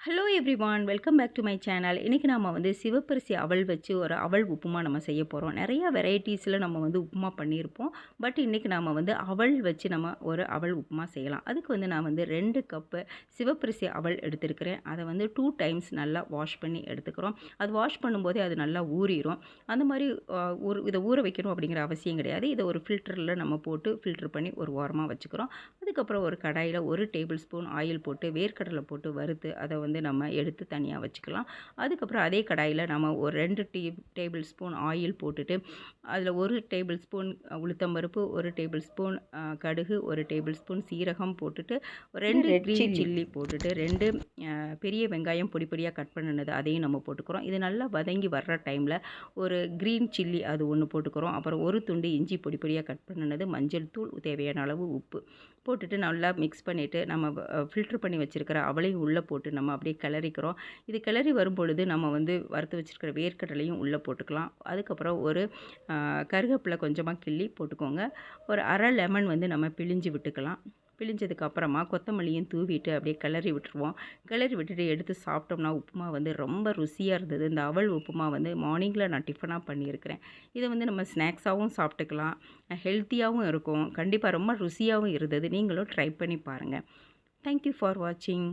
Hello everyone, welcome back to my channel. இன்றைக்கி நம்ம வந்து சிவப்பரிசி அவல் வச்சு ஒரு அவல் உப்புமா நம்ம செய்ய போகிறோம். நிறையா வெரைட்டிஸில் நம்ம வந்து உப்புமா பண்ணியிருப்போம். பட் இன்றைக்கி நம்ம வந்து அவல் வச்சு நம்ம ஒரு அவல் உப்புமா செய்யலாம். அதுக்கு வந்து நான் வந்து 2 கப்பு சிவப்பரிசி அவல் எடுத்துருக்கிறேன். அதை வந்து 2 டைம்ஸ் நல்லா வாஷ் பண்ணி எடுத்துக்கிறோம். அது வாஷ் பண்ணும்போதே அது நல்லா ஊறிடும். அந்த மாதிரி இதை ஊற வைக்கணும் அப்படிங்கிற அவசியம் கிடையாது. இதை ஒரு ஃபில்டரில் நம்ம போட்டு ஃபில்டர் பண்ணி ஒரு ஓரமாக வச்சுக்கிறோம். அதுக்கப்புறம் ஒரு கடாயில் 1 டேபிள் ஸ்பூன் ஆயில் போட்டு வேர்க்கடலை போட்டு வறுத்து அதை வந்து நம்ம எடுத்து தனியாக வச்சுக்கலாம். அதுக்கப்புறம் அதே கடாயில் நம்ம ஒரு 2 டேபிள் ஸ்பூன் ஆயில் போட்டுட்டு அதில் 1 டேபிள் ஸ்பூன் உளுத்தம்பருப்பு, 1 டேபிள் ஸ்பூன் கடுகு, 1 டேபிள் ஸ்பூன் சீரகம் போட்டுட்டு 2 கிரீன் சில்லி போட்டுட்டு 2 பெரிய வெங்காயம் பொடி பொடியாக கட் பண்ணினது அதையும் நம்ம போட்டுக்கிறோம். இது நல்லா வதங்கி வர்ற டைமில் ஒரு கிரீன் சில்லி அது 1 போட்டுக்கிறோம். அப்புறம் ஒரு துண்டு இஞ்சி பொடி பொடியாக கட் பண்ணினது, மஞ்சள் தூள், தேவையான அளவு உப்பு போட்டுட்டு நல்லா மிக்ஸ் பண்ணிவிட்டு நம்ம ஃபில்ட்ரு பண்ணி வச்சுருக்கிற அவளையும் உள்ளே போட்டு நம்ம அப்படியே கிளறிக்கிறோம். இது கிளறி வரும்பொழுது நம்ம வந்து வறுத்து வச்சுருக்கிற வேர்க்கடலையும் உள்ளே போட்டுக்கலாம். அதுக்கப்புறம் ஒரு கருவேப்பிலை கொஞ்சமாக கிள்ளி போட்டுக்கோங்க. ஒரு அரை லெமன் வந்து நம்ம பிழிஞ்சு விட்டுக்கலாம். பிழிஞ்சதுக்கு அப்புறமா கொத்தமல்லியும் தூவிட்டு அப்படியே கிளறி விட்டுருவோம். கிளறி விட்டுட்டு எடுத்து சாப்பிட்டோம்னா உப்புமா வந்து ரொம்ப ருசியாக இருந்தது. இந்த அவல் உப்புமா வந்து மார்னிங்கில் நான் டிஃபனாக பண்ணியிருக்கிறேன். இதை வந்து நம்ம ஸ்நாக்ஸாகவும் சாப்பிட்டுக்கலாம், ஹெல்த்தியாகவும் இருக்கும். கண்டிப்பாக ரொம்ப ருசியாகவும் இருந்தது. நீங்களும் ட்ரை பண்ணி பாருங்கள். தேங்க்யூ ஃபார் வாட்சிங்.